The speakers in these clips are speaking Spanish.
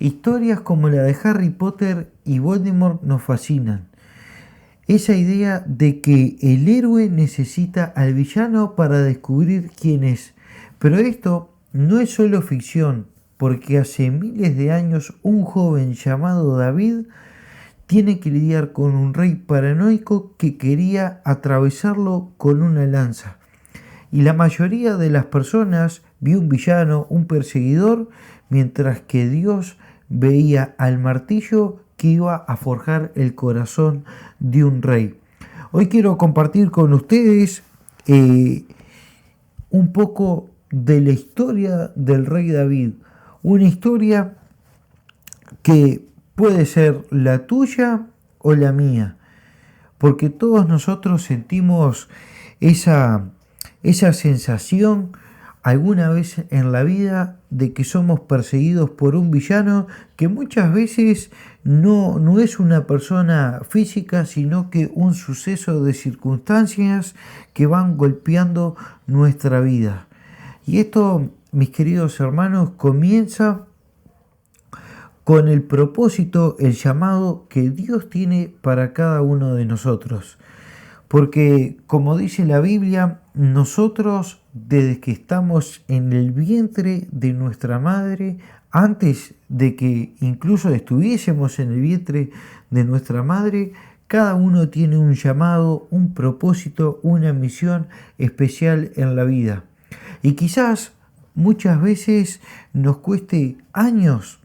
Historias como la de Harry Potter y Voldemort nos fascinan. Esa idea de que el héroe necesita al villano para descubrir quién es. Pero esto no es solo ficción, porque hace miles de años un joven llamado David tiene que lidiar con un rey paranoico que quería atravesarlo con una lanza. Y la mayoría de las personas vio un villano, un perseguidor, mientras que Dios veía al martillo que iba a forjar el corazón de un rey. Hoy quiero compartir con ustedes un poco de la historia del rey David, una historia que puede ser la tuya o la mía, porque todos nosotros sentimos esa sensación alguna vez en la vida de que somos perseguidos por un villano que muchas veces no es una persona física, sino que un suceso de circunstancias que van golpeando nuestra vida. Y esto, mis queridos hermanos, comienza con el propósito, el llamado que Dios tiene para cada uno de nosotros. Porque, como dice la Biblia, nosotros desde que estamos en el vientre de nuestra madre, antes de que incluso estuviésemos en el vientre de nuestra madre, cada uno tiene un llamado, un propósito, una misión especial en la vida. Y quizás muchas veces nos cueste años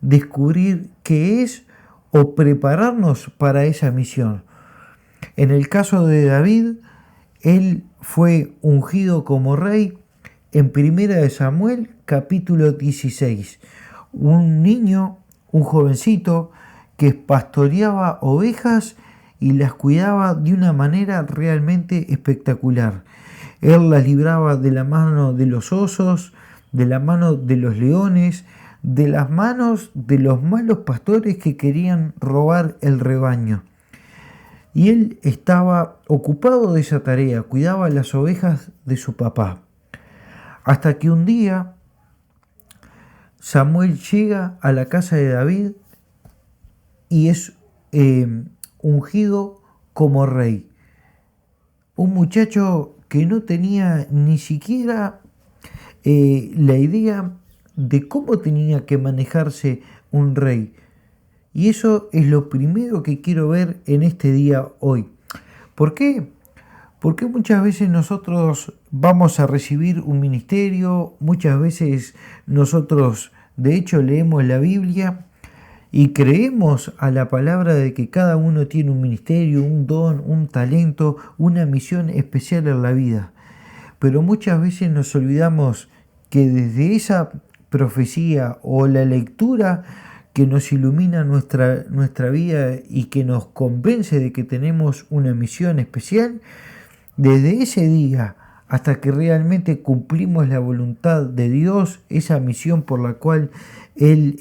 descubrir qué es o prepararnos para esa misión. En el caso de David, él fue ungido como rey en 1 de Samuel capítulo 16. Un niño, un jovencito que pastoreaba ovejas y las cuidaba de una manera realmente espectacular. Él las libraba de la mano de los osos, de la mano de los leones, de las manos de los malos pastores que querían robar el rebaño. Y él estaba ocupado de esa tarea, cuidaba las ovejas de su papá. Hasta que un día Samuel llega a la casa de David y es ungido como rey. Un muchacho que no tenía ni siquiera la idea de cómo tenía que manejarse un rey. Y eso es lo primero que quiero ver en este día hoy. ¿Por qué? Porque muchas veces nosotros vamos a recibir un ministerio, muchas veces nosotros de hecho leemos la Biblia y creemos a la palabra de que cada uno tiene un ministerio, un don, un talento, una misión especial en la vida. Pero muchas veces nos olvidamos que desde esa profecía o la lectura que nos ilumina nuestra vida y que nos convence de que tenemos una misión especial, desde ese día hasta que realmente cumplimos la voluntad de Dios, esa misión por la cual Él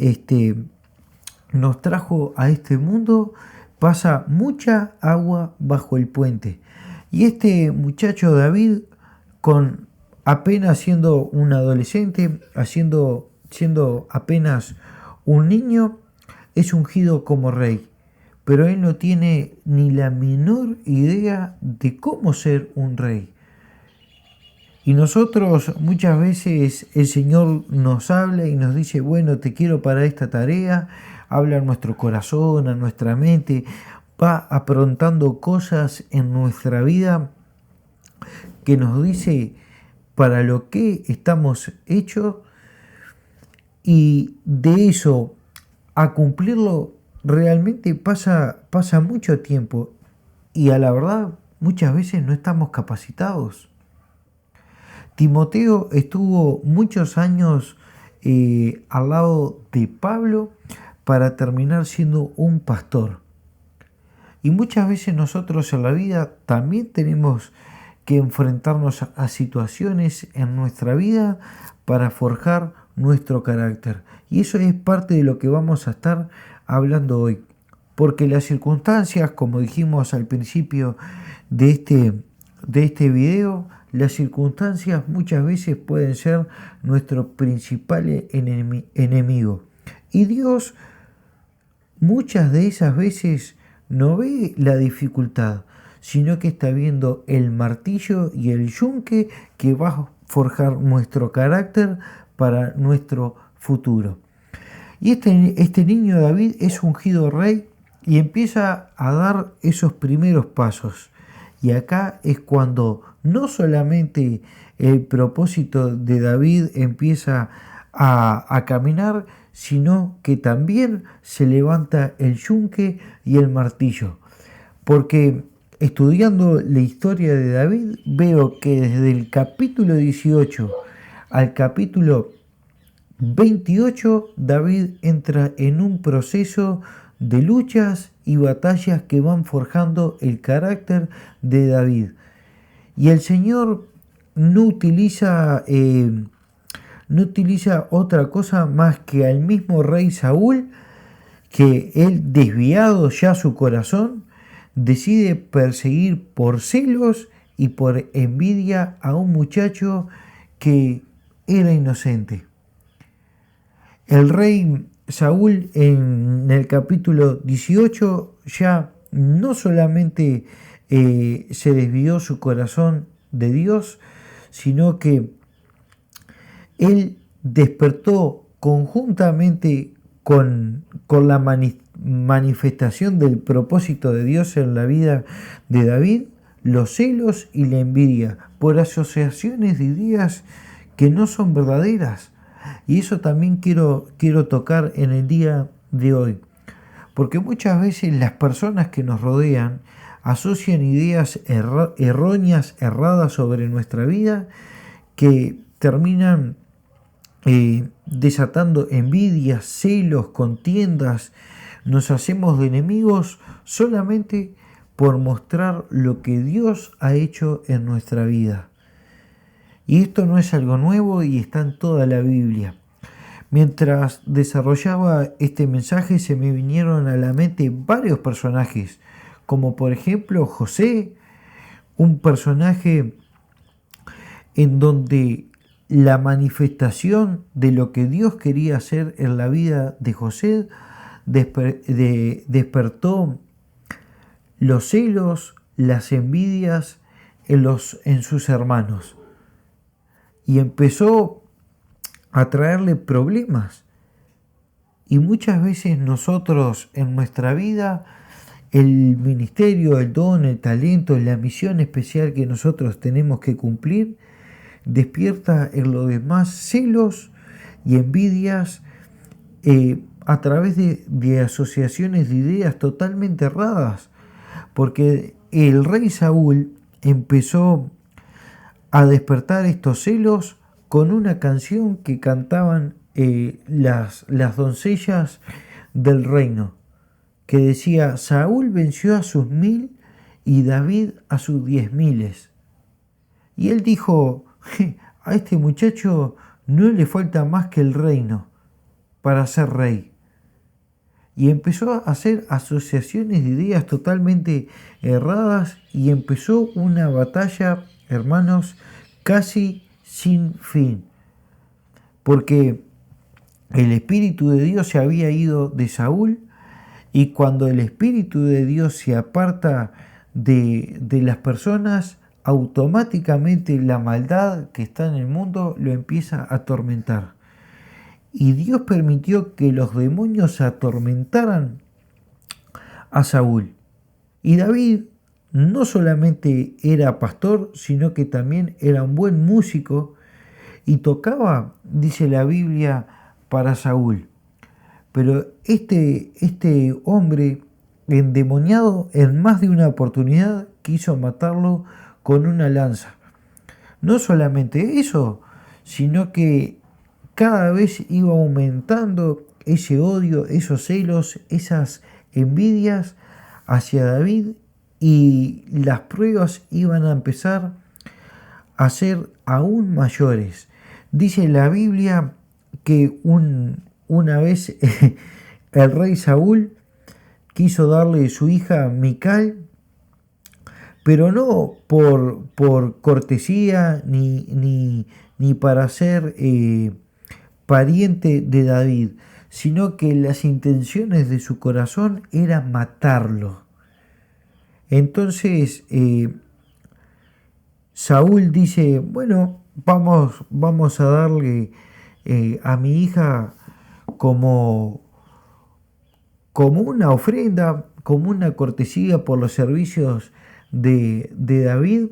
nos trajo a este mundo, pasa mucha agua bajo el puente. Y este muchacho David, con apenas siendo un adolescente, siendo apenas un niño, es ungido como rey, pero él no tiene ni la menor idea de cómo ser un rey. Y nosotros muchas veces el Señor nos habla y nos dice, bueno, te quiero para esta tarea, habla a nuestro corazón, a nuestra mente, va aprontando cosas en nuestra vida que nos dice para lo que estamos hechos, y de eso a cumplirlo realmente pasa mucho tiempo y a la verdad muchas veces no estamos capacitados. Timoteo estuvo muchos años al lado de Pablo para terminar siendo un pastor. Y muchas veces nosotros en la vida también tenemos que enfrentarnos a situaciones en nuestra vida para forjar nuestro carácter. Y eso es parte de lo que vamos a estar hablando hoy. Porque las circunstancias, como dijimos al principio de este video, las circunstancias muchas veces pueden ser nuestro principal enemigo. Y Dios muchas de esas veces no ve la dificultad, sino que está viendo el martillo y el yunque que va a forjar nuestro carácter para nuestro futuro. Y este niño David es ungido rey y empieza a dar esos primeros pasos. Y acá es cuando no solamente el propósito de David empieza a caminar, sino que también se levanta el yunque y el martillo. Porque estudiando la historia de David veo que desde el capítulo 18 al capítulo 28 David entra en un proceso de luchas y batallas que van forjando el carácter de David. Y el Señor no utiliza otra cosa más que al mismo rey Saúl, que él, desviado ya su corazón, decide perseguir por celos y por envidia a un muchacho que era inocente. El rey Saúl en el capítulo 18 ya no solamente se desvió su corazón de Dios, sino que él despertó conjuntamente con la manifestación del propósito de Dios en la vida de David, los celos y la envidia por asociaciones de ideas que no son verdaderas. Y eso también quiero tocar en el día de hoy, porque muchas veces las personas que nos rodean asocian ideas erróneas, erradas sobre nuestra vida, que terminan desatando envidias, celos, contiendas. Nos hacemos de enemigos solamente por mostrar lo que Dios ha hecho en nuestra vida. Y esto no es algo nuevo y está en toda la Biblia. Mientras desarrollaba este mensaje se me vinieron a la mente varios personajes, como por ejemplo José, un personaje en donde la manifestación de lo que Dios quería hacer en la vida de José despertó los celos, las envidias en sus hermanos. Y empezó a traerle problemas. Y muchas veces nosotros en nuestra vida, el ministerio, el don, el talento, la misión especial que nosotros tenemos que cumplir, despierta en los demás celos y envidias a través de asociaciones de ideas totalmente erradas. Porque el rey Saúl empezó a despertar estos celos con una canción que cantaban las doncellas del reino, que decía: Saúl venció a sus 1000 y David a sus 10.000. Y él dijo: a este muchacho no le falta más que el reino para ser rey. Y empezó a hacer asociaciones de ideas totalmente erradas y empezó una batalla, hermanos, casi sin fin. Porque el Espíritu de Dios se había ido de Saúl, y cuando el Espíritu de Dios se aparta de las personas, automáticamente la maldad que está en el mundo lo empieza a atormentar. Y Dios permitió que los demonios atormentaran a Saúl. Y David no solamente era pastor, sino que también era un buen músico y tocaba, dice la Biblia, para Saúl. Pero este hombre endemoniado en más de una oportunidad quiso matarlo con una lanza. No solamente eso, sino que cada vez iba aumentando ese odio, esos celos, esas envidias hacia David, y las pruebas iban a empezar a ser aún mayores. Dice la Biblia que una vez el rey Saúl quiso darle su hija Mical, pero no por cortesía ni para ser pariente de David, sino que las intenciones de su corazón eran matarlo. Entonces Saúl dice, bueno, vamos a darle a mi hija como, como una ofrenda, como una cortesía por los servicios de David,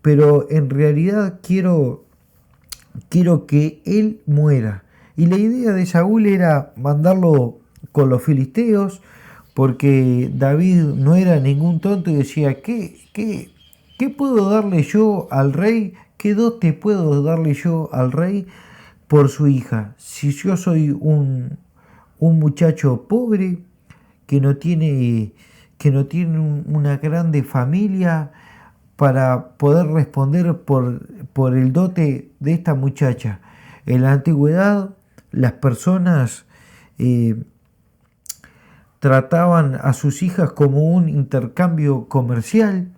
pero en realidad quiero que él muera. Y la idea de Saúl era mandarlo con los filisteos, porque David no era ningún tonto y decía, ¿qué puedo darle yo al rey? ¿Qué dote puedo darle yo al rey por su hija? Si yo soy un muchacho pobre que no tiene una grande familia para poder responder por el dote de esta muchacha. En la antigüedad las personas trataban a sus hijas como un intercambio comercial.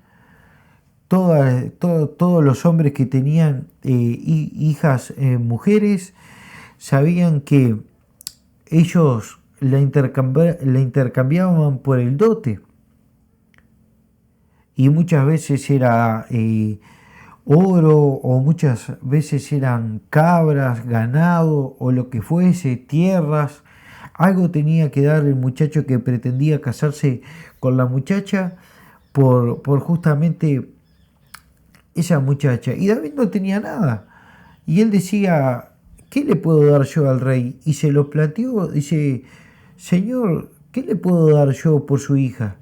Todos los hombres que tenían hijas mujeres sabían que ellos la intercambiaban por el dote, y muchas veces era oro, o muchas veces eran cabras, ganado o lo que fuese, tierras. Algo tenía que dar el muchacho que pretendía casarse con la muchacha por justamente esa muchacha. Y David no tenía nada. Y él decía, ¿qué le puedo dar yo al rey? Y se lo planteó, dice, Señor, ¿qué le puedo dar yo por su hija?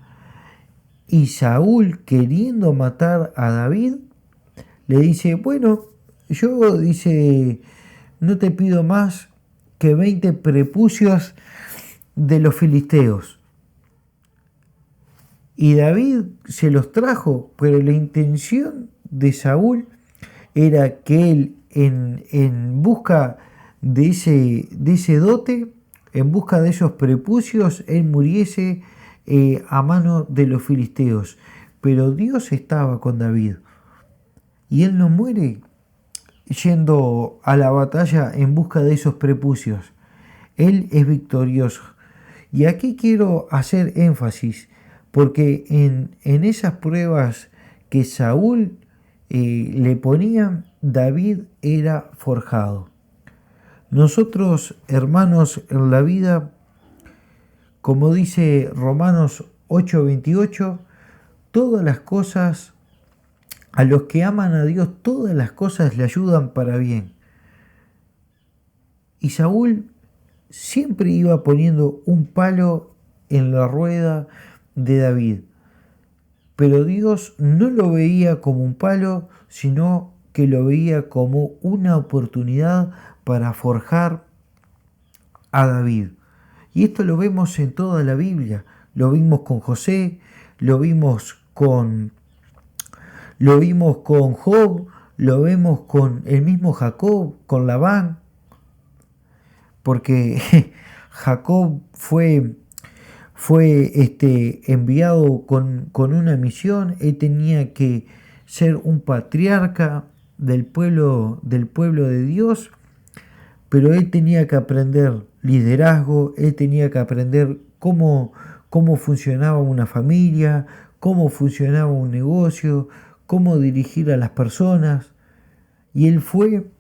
Y Saúl, queriendo matar a David, le dice, bueno, yo, dice, no te pido más que 20 prepucios de los filisteos. Y David se los trajo, pero la intención de Saúl era que él, en busca de ese dote, en busca de esos prepucios, él muriese a mano de los filisteos. Pero Dios estaba con David, y él no muere yendo a la batalla en busca de esos prepucios. Él es victorioso. Y aquí quiero hacer énfasis, porque en esas pruebas que Saúl le ponía, David era forjado. Nosotros, hermanos, en la vida, como dice Romanos 8:28, todas las cosas, a los que aman a Dios, todas las cosas le ayudan para bien. Y Saúl siempre iba poniendo un palo en la rueda de David. Pero Dios no lo veía como un palo, sino que lo veía como una oportunidad para forjar a David. Y esto lo vemos en toda la Biblia. Lo vimos con José, lo vimos con Job, lo vemos con el mismo Jacob, con Labán, porque Jacob fue enviado con una misión. Él tenía que ser un patriarca del pueblo de Dios, pero él tenía que aprender liderazgo, él tenía que aprender cómo funcionaba una familia, cómo funcionaba un negocio, cómo dirigir a las personas. Y él fue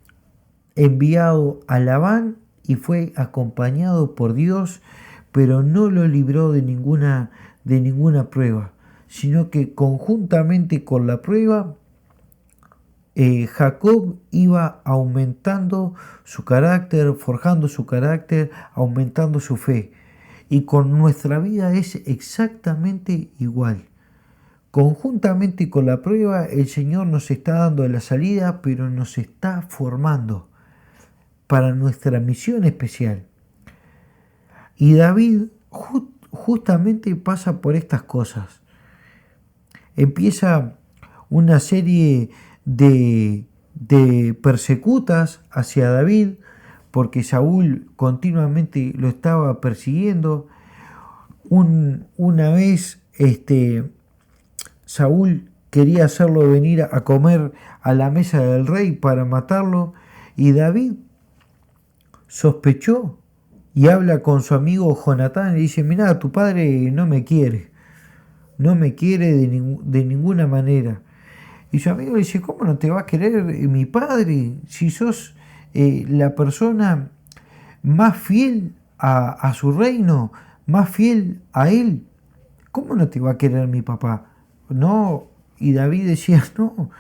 enviado a Labán y fue acompañado por Dios, pero no lo libró de ninguna prueba, sino que conjuntamente con la prueba, Jacob iba aumentando su carácter, forjando su carácter, aumentando su fe. Y con nuestra vida es exactamente igual. Conjuntamente con la prueba, el Señor nos está dando la salida, pero nos está formando para nuestra misión especial. Y David justamente pasa por estas cosas. Empieza una serie de persecutas hacia David, porque Saúl continuamente lo estaba persiguiendo. Una vez Saúl quería hacerlo venir a comer a la mesa del rey para matarlo, y David sospechó y habla con su amigo Jonatán y le dice, mirá, tu padre no me quiere de ninguna manera. Y su amigo le dice, ¿cómo no te va a querer mi padre si sos la persona más fiel a su reino, más fiel a él? ¿Cómo no te va a querer mi papá? No, y David decía, no,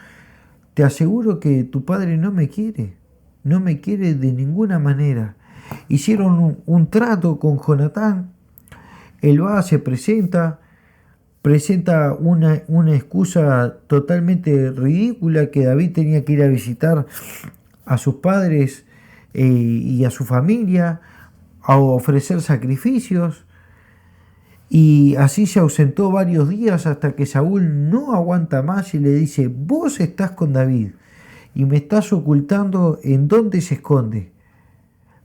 te aseguro que tu padre no me quiere de ninguna manera. Hicieron un trato con Jonatán, él va, se presenta una excusa totalmente ridícula, que David tenía que ir a visitar a sus padres y a su familia, a ofrecer sacrificios, y así se ausentó varios días hasta que Saúl no aguanta más y le dice, vos estás con David y me estás ocultando en dónde se esconde.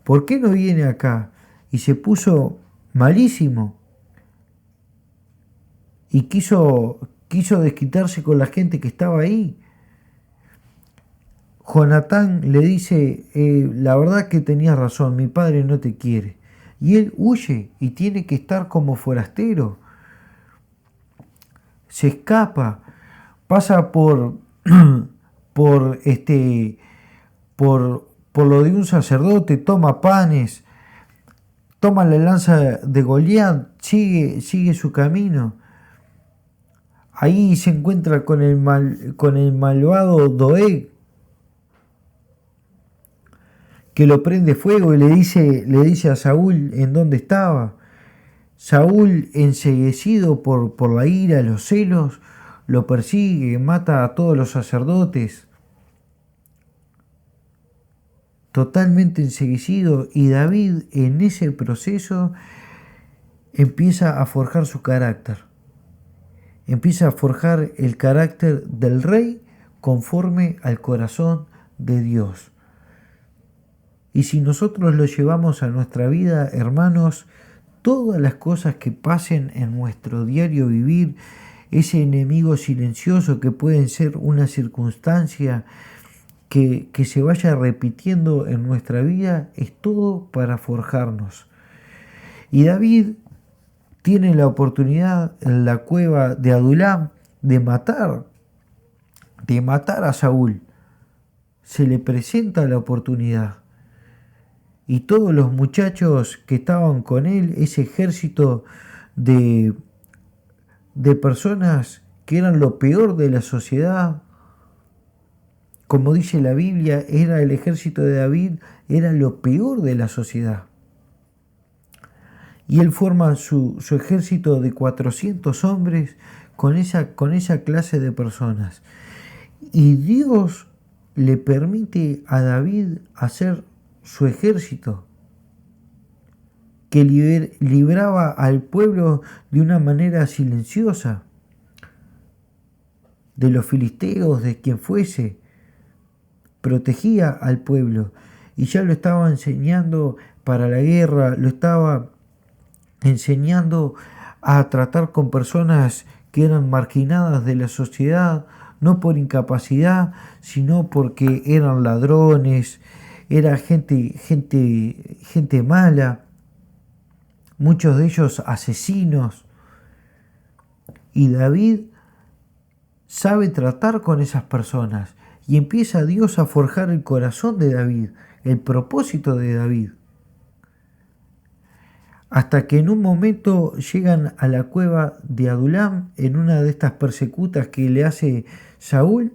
¿Por qué no viene acá? Y se puso malísimo y quiso desquitarse con la gente que estaba ahí. Jonatán le dice, la verdad que tenías razón, mi padre no te quiere. Y él huye y tiene que estar como forastero. Se escapa, pasa por por lo de un sacerdote, toma panes, toma la lanza de Goliat, sigue su camino. Ahí se encuentra con con el malvado Doeg, que lo prende fuego y le dice a Saúl en dónde estaba. Saúl, enceguecido por la ira, los celos, lo persigue, mata a todos los sacerdotes, totalmente enceguecido, y David en ese proceso empieza a forjar su carácter, empieza a forjar el carácter del rey conforme al corazón de Dios. Y si nosotros lo llevamos a nuestra vida, hermanos, todas las cosas que pasen en nuestro diario vivir, ese enemigo silencioso que puede ser una circunstancia que se vaya repitiendo en nuestra vida, es todo para forjarnos. Y David tiene la oportunidad en la cueva de Adulam de matar a Saúl. Se le presenta la oportunidad. Y todos los muchachos que estaban con él, ese ejército de personas que eran lo peor de la sociedad, como dice la Biblia, era el ejército de David, era lo peor de la sociedad. Y él forma su ejército de 400 hombres con esa clase de personas. Y Dios le permite a David hacer su ejército, que libraba al pueblo de una manera silenciosa, de los filisteos, de quien fuese, protegía al pueblo, y ya lo estaba enseñando para la guerra, lo estaba enseñando a tratar con personas que eran marginadas de la sociedad, no por incapacidad, sino porque eran ladrones, era gente mala, muchos de ellos asesinos. Y David sabe tratar con esas personas, y empieza Dios a forjar el corazón de David, el propósito de David. Hasta que en un momento llegan a la cueva de Adulam, en una de estas persecutas que le hace Saúl,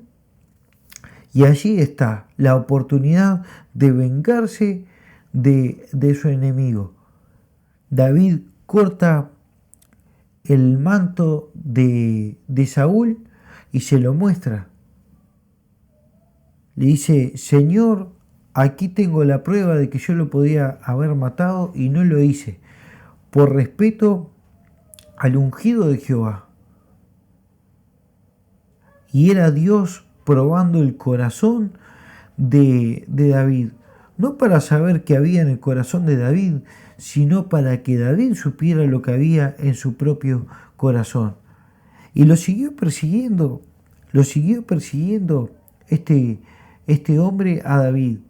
y allí está la oportunidad de vengarse de su enemigo. David corta el manto de Saúl y se lo muestra. Le dice, Señor, aquí tengo la prueba de que yo lo podía haber matado y no lo hice, por respeto al ungido de Jehová. Y era Dios probando el corazón de David, no para saber qué había en el corazón de David, sino para que David supiera lo que había en su propio corazón. Y lo siguió persiguiendo este hombre a David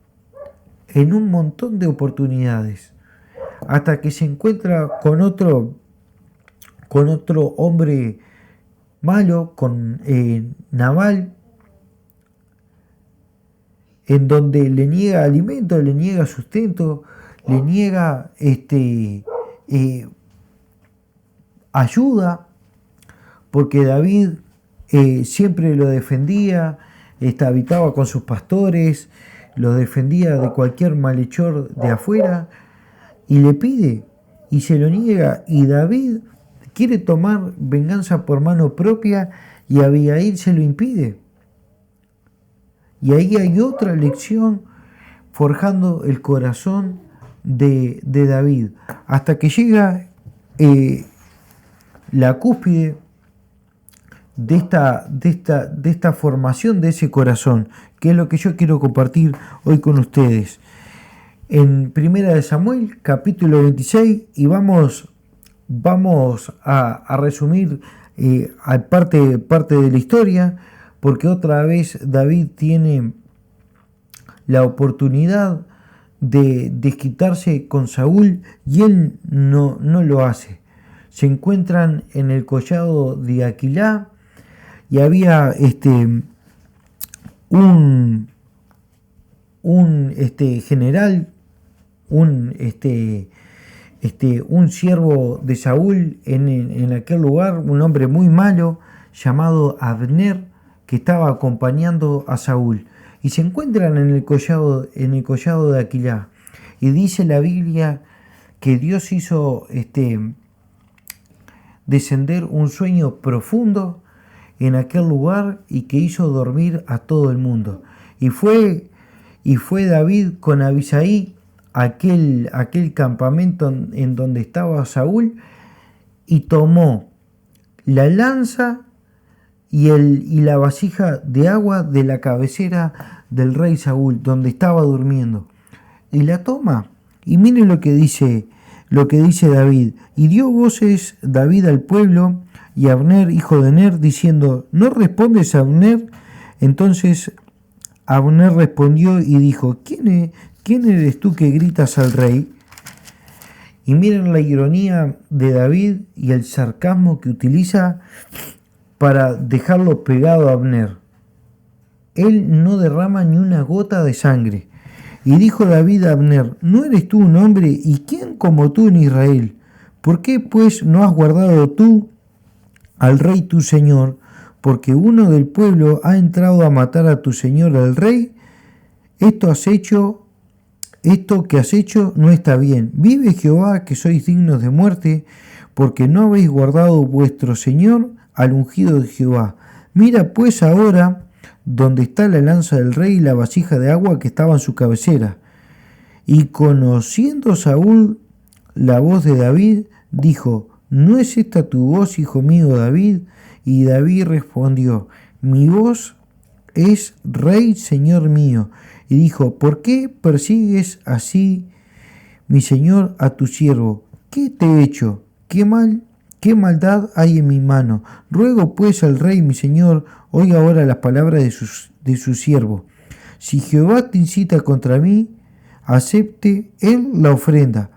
en un montón de oportunidades, hasta que se encuentra con otro hombre malo, con Nabal, en donde le niega alimento, le niega sustento, le niega ayuda, porque David siempre lo defendía, habitaba con sus pastores, lo defendía de cualquier malhechor de afuera, y le pide, y se lo niega, y David quiere tomar venganza por mano propia, y Abigail se lo impide. Y ahí hay otra lección forjando el corazón de David, hasta que llega la cúspide de esta formación de ese corazón, que es lo que yo quiero compartir hoy con ustedes. En Primera de Samuel, capítulo 26, y vamos a resumir parte de la historia, porque otra vez David tiene la oportunidad de desquitarse con Saúl y él no lo hace. Se encuentran en el collado de Aquilá y había un general, un siervo de Saúl en aquel lugar, un hombre muy malo llamado Abner, que estaba acompañando a Saúl, y se encuentran en el collado de Aquilá, y dice la Biblia que Dios hizo descender un sueño profundo en aquel lugar y que hizo dormir a todo el mundo, y fue David con Abisai aquel campamento en donde estaba Saúl, y tomó la lanza y la vasija de agua de la cabecera del rey Saúl, donde estaba durmiendo, y la toma. Y miren lo que dice David: y dio voces David al pueblo y a Abner, hijo de Ner, diciendo: ¿no respondes, Abner? Entonces Abner respondió y dijo: ¿Quién eres tú que gritas al rey? Y miren la ironía de David y el sarcasmo que utiliza para dejarlo pegado a Abner. Él no derrama ni una gota de sangre. Y dijo David a Abner: ¿no eres tú un hombre, y quién como tú en Israel? ¿Por qué pues no has guardado tú al rey tu señor? Porque uno del pueblo ha entrado a matar a tu señor el rey. Esto que has hecho no está bien. Vive Jehová, que sois dignos de muerte, porque no habéis guardado vuestro señor al ungido de Jehová. Mira pues ahora donde está la lanza del rey y la vasija de agua que estaba en su cabecera. Y conociendo Saúl la voz de David, dijo: ¿no es esta tu voz, hijo mío David? Y David respondió: mi voz es: rey, señor mío. Y dijo: ¿por qué persigues así, mi señor, a tu siervo? ¿Qué te he hecho? ¿Qué maldad hay en mi mano? Ruego pues al rey, mi señor, oiga ahora las palabras de su siervo. Si Jehová te incita contra mí, acepte él la ofrenda.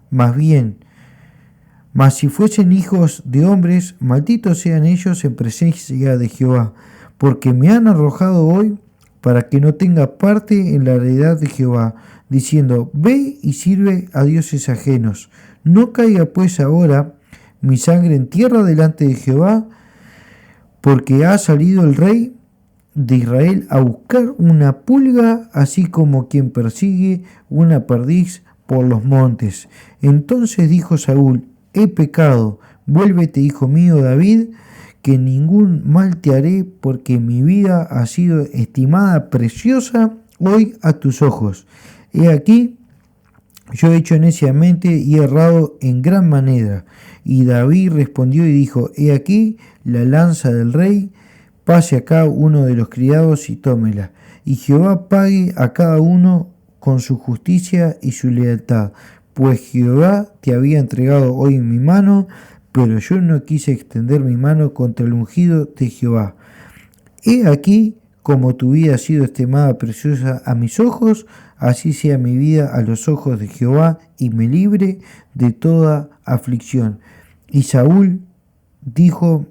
Mas si fuesen hijos de hombres, malditos sean ellos en presencia de Jehová, porque me han arrojado hoy para que no tenga parte en la heredad de Jehová, diciendo: ve y sirve a dioses ajenos. No caiga pues ahora mi sangre en tierra delante de Jehová, porque ha salido el rey de Israel a buscar una pulga, así como quien persigue una perdiz por los montes. Entonces dijo Saúl: he pecado, vuélvete, hijo mío David, que ningún mal te haré, porque mi vida ha sido estimada preciosa hoy a tus ojos. He aquí, yo he hecho neciamente y he errado en gran manera. Y David respondió y dijo: he aquí la lanza del rey, pase acá uno de los criados y tómela. Y Jehová pague a cada uno con su justicia y su lealtad, pues Jehová te había entregado hoy en mi mano, pero yo no quise extender mi mano contra el ungido de Jehová. He aquí, como tu vida ha sido estimada preciosa a mis ojos, así sea mi vida a los ojos de Jehová y me libre de toda aflicción. Y Saúl dijo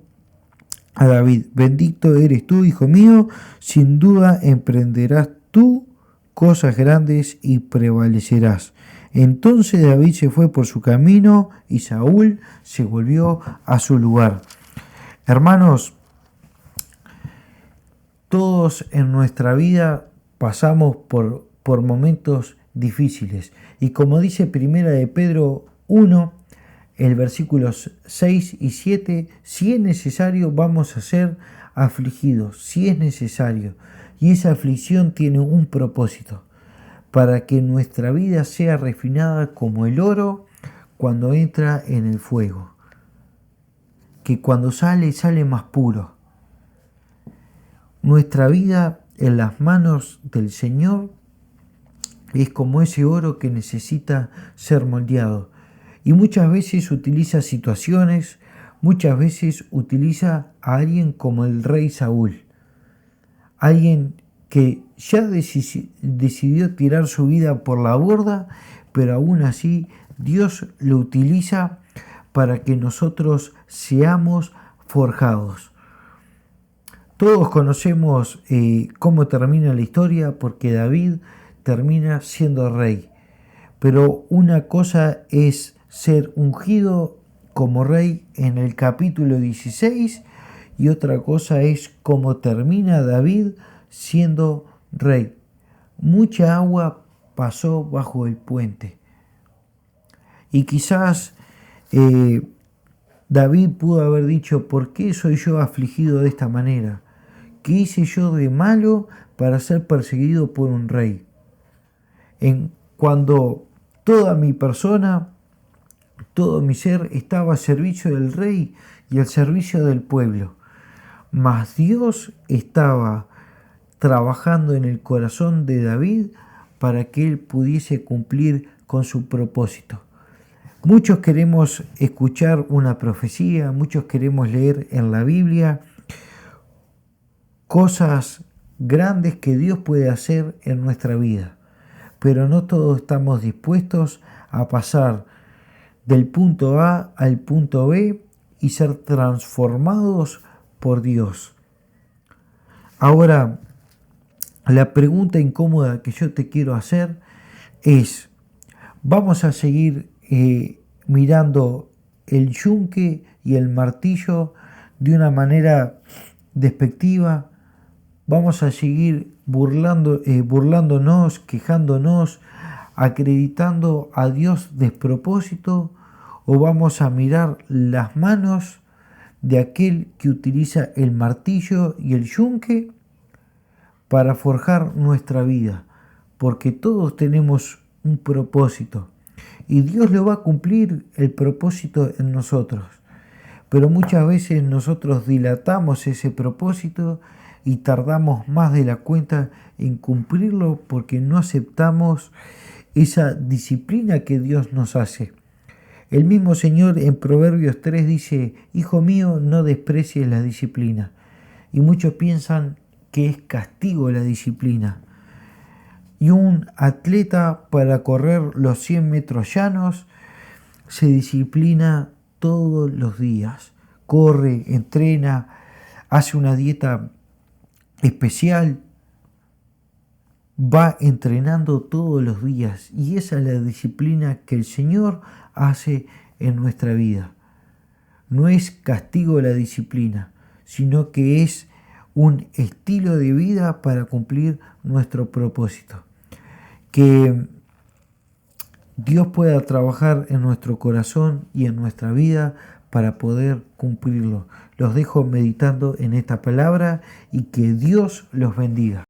a David: bendito eres tú, hijo mío, sin duda emprenderás tú cosas grandes y prevalecerás. Entonces David se fue por su camino y Saúl se volvió a su lugar. Hermanos, todos en nuestra vida pasamos por momentos difíciles. Y como dice Primera de Pedro 1, el versículos 6 y 7, si es necesario vamos a ser afligidos, si es necesario. Y esa aflicción tiene un propósito, para que nuestra vida sea refinada como el oro cuando entra en el fuego, que cuando sale más puro. Nuestra vida en las manos del Señor es como ese oro que necesita ser moldeado. Y muchas veces utiliza situaciones, muchas veces utiliza a alguien como el rey Saúl. Alguien que ya decidió tirar su vida por la borda, pero aún así Dios lo utiliza para que nosotros seamos forjados. Todos conocemos cómo termina la historia, porque David termina siendo rey. Pero una cosa es ser ungido como rey en el capítulo 16 y otra cosa es cómo termina David siendo rey. Mucha agua pasó bajo el puente. Y quizás David pudo haber dicho: ¿por qué soy yo afligido de esta manera? ¿Qué hice yo de malo para ser perseguido por un rey? Cuando toda mi persona, todo mi ser estaba al servicio del rey y al servicio del pueblo. Mas Dios estaba trabajando en el corazón de David para que él pudiese cumplir con su propósito. Muchos queremos escuchar una profecía, muchos queremos leer en la Biblia cosas grandes que Dios puede hacer en nuestra vida, pero no todos estamos dispuestos a pasar del punto A al punto B y ser transformados por Dios. Ahora, la pregunta incómoda que yo te quiero hacer es: ¿vamos a seguir mirando el yunque y el martillo de una manera despectiva? ¿Vamos a seguir burlándonos, quejándonos, acreditando a Dios despropósito? ¿O vamos a mirar las manos de aquel que utiliza el martillo y el yunque para forjar nuestra vida? Porque todos tenemos un propósito y Dios lo va a cumplir el propósito en nosotros. Pero muchas veces nosotros dilatamos ese propósito y tardamos más de la cuenta en cumplirlo porque no aceptamos esa disciplina que Dios nos hace. El mismo Señor en Proverbios 3 dice: hijo mío, no desprecies la disciplina. Y muchos piensan que es castigo la disciplina. Y un atleta, para correr los 100 metros llanos, se disciplina todos los días. Corre, entrena, hace una dieta especial, va entrenando todos los días. Y esa es la disciplina que el Señor hace en nuestra vida. No es castigo la disciplina, sino que es un estilo de vida para cumplir nuestro propósito. Que Dios pueda trabajar en nuestro corazón y en nuestra vida para poder cumplirlo. Los dejo meditando en esta palabra y que Dios los bendiga.